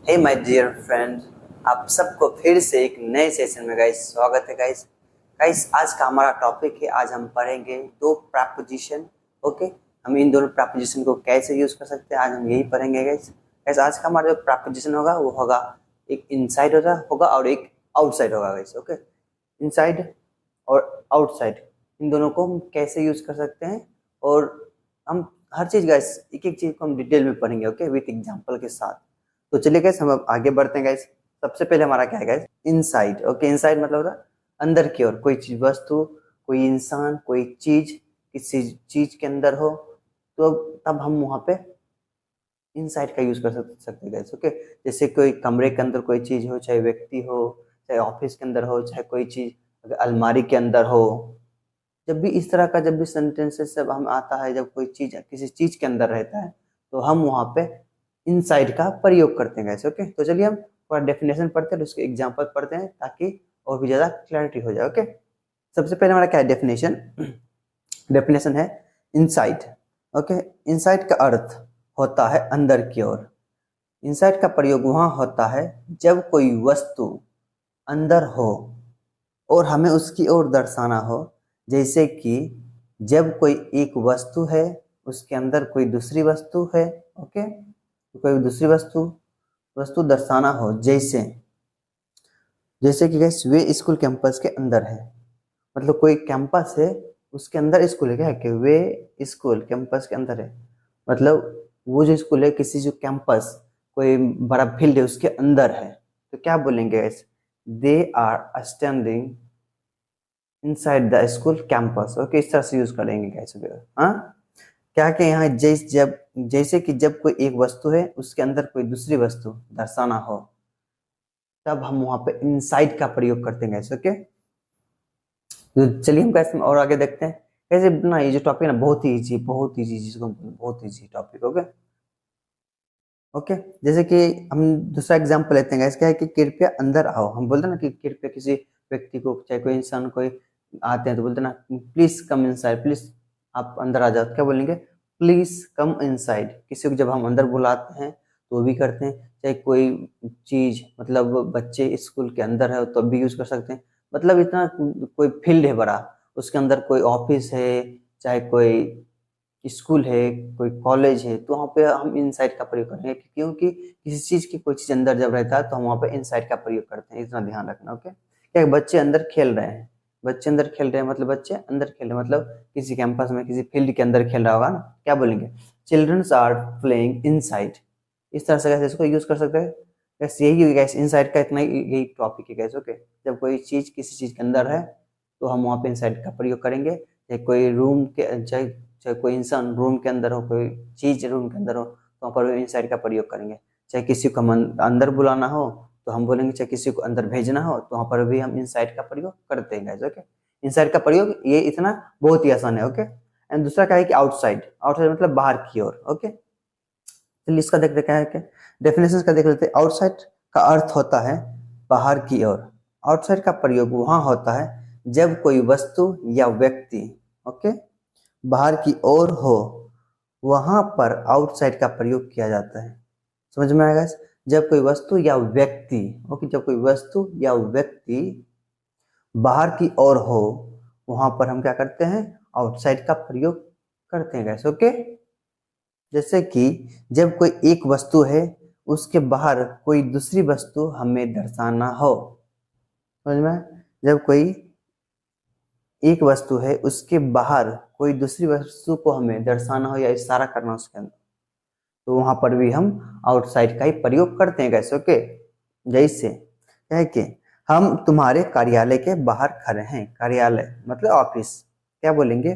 Hey my dear friend, आप सबको फिर से एक नए सेशन में गाइस स्वागत है गाइस। आज का हमारा टॉपिक है, आज हम पढ़ेंगे दो प्रपोजिशन। ओके, हम इन दोनों प्रपोजिशन को कैसे यूज कर सकते हैं आज हम यही पढ़ेंगे गाइस। आज का हमारा जो प्रपोजिशन होगा वो होगा एक इनसाइड होगा और एक आउटसाइड होगा गाइस। ओके, इनसाइड और आउटसाइड इन दोनों को हम कैसे यूज कर सकते हैं और हम हर चीज गाइस एक एक चीज को हम डिटेल में पढ़ेंगे। ओके, विथ एग्जांपल के साथ। तो चलिए गाइस हम अब आगे बढ़ते हैं गाइस। सबसे पहले हमारा क्या है गाइस, इनसाइड। ओके, इनसाइड मतलब होता है अंदर की ओर, कोई चीज, वस्तु, कोई इंसान, कोई चीज किसी चीज के अंदर हो तो तब हम वहां पे इनसाइड का यूज कर सकते हैं गाइस। ओके, जैसे कोई कमरे के अंदर कोई चीज हो, चाहे व्यक्ति हो, चाहे ऑफिस के अंदर हो, चाहे कोई चीज अगर अलमारी के अंदर हो, जब भी इस तरह का जब भी सेंटेंसेस सब हम आता है, जब कोई चीज किसी चीज के अंदर रहता है तो हम वहां पे इनसाइड का प्रयोग करते हैं गाइस। ओके, तो चलिए हम थोड़ा डेफिनेशन पढ़ते हैं, उसके एग्जांपल पढ़ते हैं ताकि और भी ज्यादा क्लैरिटी हो जाए। ओके, सबसे पहले हमारा क्या है डेफिनेशन। डेफिनेशन है इनसाइड। ओके, इनसाइड का अर्थ होता है अंदर की ओर। इनसाइड का प्रयोग वहां होता है जब कोई वस्तु अंदर हो और हमें उसकी ओर दर्शाना हो। जैसे कि जब कोई एक वस्तु है उसके अंदर कोई दूसरी वस्तु है। ओके, कोई दूसरी वस्तु दर्शाना हो। जैसे कि गैस वे स्कूल कैंपस के अंदर है, मतलब कोई कैंपस है उसके अंदर स्कूल है। क्या है कि वे स्कूल कैंपस के अंदर है, मतलब वो जो स्कूल है किसी जो कैंपस कोई बड़ा फील्ड है उसके अंदर है। तो क्या बोलेंगे guess, they are standing inside the school campus. Okay, इस तरह से यूज करेंगे गैस। हाँ, क्या कि यहाँ जैसे कि जब कोई एक वस्तु है उसके अंदर कोई दूसरी वस्तु दर्शाना हो तब हम वहां पे इनसाइड का प्रयोग करते हैं गैस। ओके, तो चलिए हम कैसे और आगे देखते हैं कैसे ना। ये जो टॉपिक है ना बहुत ही इजी जिसको बहुत ईजी टॉपिक। ओके ओके, जैसे कि हम दूसरा एग्जांपल लेते हैं गैस। क्या है कि कृपया अंदर आओ। हम बोलते हैं ना कि कृपया किसी व्यक्ति को, चाहे कोई इंसान कोई आते हैं तो बोलते हैं ना प्लीज कम इनसाइड, प्लीज आप अंदर आ जाओ। क्या बोलेंगे, प्लीज कम इनसाइड। किसी को जब हम अंदर बुलाते हैं तो वो भी करते हैं। चाहे कोई चीज, मतलब बच्चे स्कूल के अंदर है तो भी यूज कर सकते हैं। मतलब इतना कोई फील्ड है बड़ा, उसके अंदर कोई ऑफिस है, चाहे कोई स्कूल है, कोई कॉलेज है, तो वहाँ पे हम इनसाइड का प्रयोग करेंगे क्योंकि किसी चीज की कोई चीज अंदर जब रहता है तो हम वहाँ पे इनसाइड का प्रयोग करते हैं। इतना ध्यान रखना। ओके, क्या बच्चे अंदर खेल रहे हैं, बच्चे अंदर खेल रहे हैं मतलब बच्चे अंदर खेल रहे हैं मतलब किसी कैंपस में किसी फील्ड के अंदर खेल रहा होगा ना। क्या बोलेंगे, चिल्ड्रंस आर प्लेइंग इनसाइड। इस तरह से कैसे इसको यूज कर सकते हैं गैस, यही गैस इनसाइड का इतना यही टॉपिक है गैस। ओके, जब कोई चीज किसी चीज के अंदर है तो हम वहाँ पे इनसाइड का प्रयोग करेंगे। चाहे कोई रूम के चाहे कोई इंसान रूम के अंदर हो, कोई चीज रूम के अंदर हो तो वहाँ पर इनसाइड का प्रयोग करेंगे। चाहे किसी को अंदर बुलाना हो तो हम बोलेंगे, चाहे किसी को अंदर भेजना हो तो वहाँ पर भी हम इनसाइड का प्रयोग करते हैं गाइस। ओके, इनसाइड का प्रयोग ये इतना बहुत ही आसान है। ओके, एंड दूसरा क्या है कि आउटसाइड। आउटसाइड मतलब बाहर की ओर। ओके, चलिए इसका देखते क्या है कि डेफिनेशन का देख लेते हैं। आउटसाइड का अर्थ होता है बाहर की ओर। आउटसाइड का प्रयोग वहां होता है जब कोई वस्तु या व्यक्ति, ओके, बाहर की ओर हो, वहां पर आउटसाइड का प्रयोग किया जाता है। समझ में आएगा, जब कोई वस्तु या व्यक्ति, ओके, जब कोई वस्तु या व्यक्ति बाहर की ओर हो वहां पर हम क्या करते हैं, आउटसाइड का प्रयोग करते हैं गैस। ओके, जैसे कि जब कोई एक वस्तु है उसके बाहर कोई दूसरी वस्तु हमें दर्शाना हो। समझ में, जब कोई एक वस्तु है उसके बाहर कोई दूसरी वस्तु को हमें दर्शाना हो या इशारा करना उसके अंदर, तो वहां पर भी हम आउटसाइड का ही प्रयोग करते हैं गैस। ओके, जैसे क्या है कि हम तुम्हारे कार्यालय के बाहर खड़े हैं। कार्यालय मतलब ऑफिस। क्या बोलेंगे,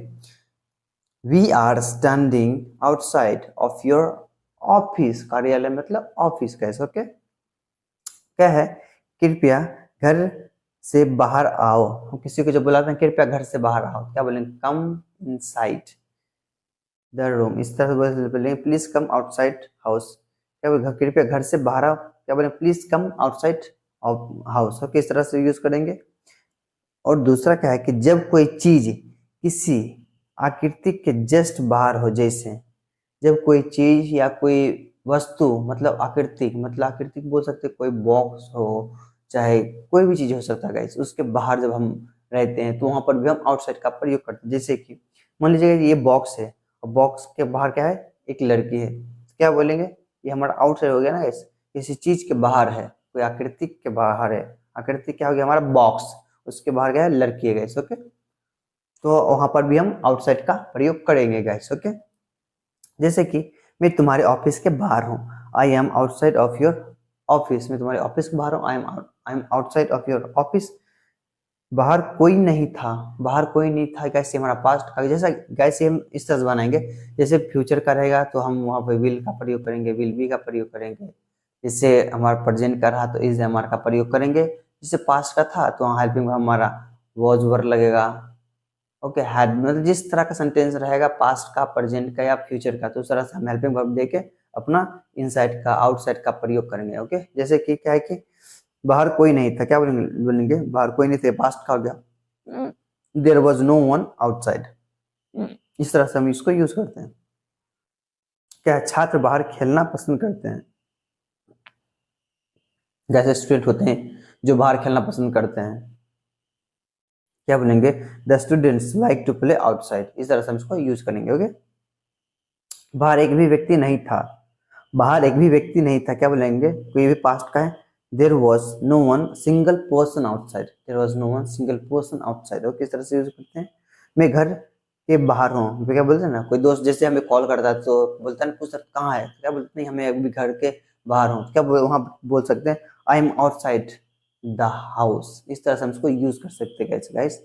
we are standing outside of your office. कार्यालय मतलब ऑफिस गैस। ओके, क्या है, कृपया घर से बाहर आओ। हम किसी को जो बुलाते हैं कृपया घर से बाहर आओ, क्या बोलेंगे, कम इनसाइड द रूम। इस तरह से बोलेंगे प्लीज कम आउटसाइड हाउस। क्या बोलेंगे, कृपया घर से बाहर आओ, क्या बोलेंगे, please come outside house. Okay, इस तरह से यूज करेंगे। और दूसरा क्या है कि जब कोई चीज किसी आकृति के जस्ट बाहर हो, जैसे जब कोई चीज या कोई वस्तु मतलब आकृतिक, मतलब आकृतिक बोल सकते हैं, कोई बॉक्स हो चाहे कोई भी चीज हो सकता है गाइस, उसके बाहर जब हम रहते हैं तो वहां पर भी हम आउटसाइड का प्रयोग करते हैं। जैसे कि मान लीजिए ये बॉक्स है और बॉक्स के बाहर क्या है, एक लड़की है, तो क्या बोलेंगे, ये हमारा आउटसाइड हो गया ना गाइस, किसी चीज के बाहर है, कोई आकृतिक के बाहर है। आकृतिक क्या हो गया हमारा बॉक्स, उसके बाहर क्या है, लड़की है गाइस। ओके, तो वहां पर भी हम आउटसाइड का प्रयोग करेंगे गाइस। ओके, जैसे कि मैं तुम्हारे ऑफिस के बाहर हूँ, I am outside of your office, मैं तुम्हारे ऑफिस के बाहर हूँ, I am outside of your office. बाहर कोई नहीं था, बाहर कोई नहीं था कैसे, हमारा पास्ट का जैसा कैसे हम इस तरह से बनाएंगे, जैसे फ्यूचर का रहेगा तो हम वहाँ पे विल का प्रयोग करेंगे, विल बी का प्रयोग करेंगे। जैसे हमारा प्रेजेंट का रहा तो इज हमारा का प्रयोग करेंगे। जैसे पास्ट का था तो वहाँ हेल्पिंग हमारा वॉज वर्ब लगेगा। ओके, हैड मतलब जिस तरह का सेंटेंस रहेगा पास्ट का, प्रेजेंट का या फ्यूचर का, तो उस तरह से हम हेल्पिंग वर्ब देके अपना इनसाइड का आउटसाइड का प्रयोग करेंगे। ओके, जैसे कि क्या है कि बाहर कोई नहीं था, क्या बोलेंगे, बोलेंगे बाहर कोई नहीं थे, पास्ट का हो गया, there was no one outside. इस तरह से हम इसको यूज करते हैं। क्या है, छात्र बाहर खेलना पसंद करते हैं, जैसे स्टूडेंट होते हैं जो बाहर खेलना पसंद करते हैं, क्या बोलेंगे, the students like to play outside. इस तरह से हम इसको यूज करेंगे। ओके, बाहर एक भी व्यक्ति नहीं था, बाहर एक भी व्यक्ति नहीं था, क्या बोलेंगे, कोई भी पास्ट का है, there was no one single person outside, there was no one single person outside. Okay, इस तरह से यूज करते हैं। मैं घर के बाहर हूँ, क्या बोलते हैं ना, कोई दोस्त जैसे हमें कॉल करता है तो बोलता है ना, पूछता कहाँ है, क्या बोलते नहीं, हमें अभी घर के बाहर हूँ, क्या वहाँ बोल सकते हैं, I am outside the house. इस तरह से हम इसको यूज कर सकते हैं गाइस।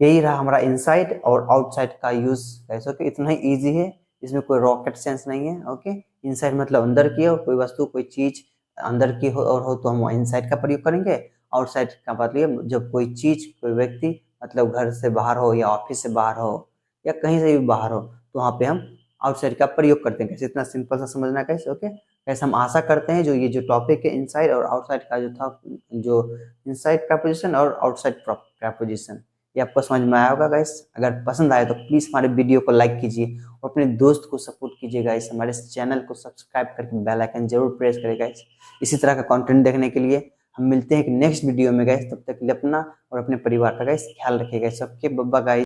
यही रहा हमारा इनसाइड और आउटसाइड का यूज गाइस। ओके, इतना ही इजी है, इसमें कोई रॉकेट साइंस नहीं है। ओके, इनसाइड मतलब अंदर की हो, कोई वस्तु कोई चीज अंदर की हो और हो तो हम इनसाइड का प्रयोग करेंगे। आउटसाइड का मतलब जब कोई चीज कोई व्यक्ति मतलब घर से बाहर हो या ऑफिस से बाहर हो या कहीं से भी बाहर हो तो वहाँ पे हम आउटसाइड का प्रयोग करते हैं। कैसे, इतना सिंपल सा समझना कैसे। ओके, कैसे हम आशा करते हैं जो ये जो टॉपिक है इनसाइड और आउटसाइड का जो था, जो इनसाइड प्रपोजिशन और आउटसाइड प्रपोजिशन, ये आपको समझ में आया होगा गाइस। अगर पसंद आए तो प्लीज हमारे वीडियो को लाइक कीजिए और अपने दोस्त को सपोर्ट कीजिए गाइस। हमारे चैनल को सब्सक्राइब करके बेल आइकन जरूर प्रेस करें गाइस। इसी तरह का कंटेंट देखने के लिए हम मिलते हैं एक नेक्स्ट वीडियो में गाइस। तब तक के लिए अपना और अपने परिवार का गाइस ख्याल रखिएगा। सबके बब्बा गाइस।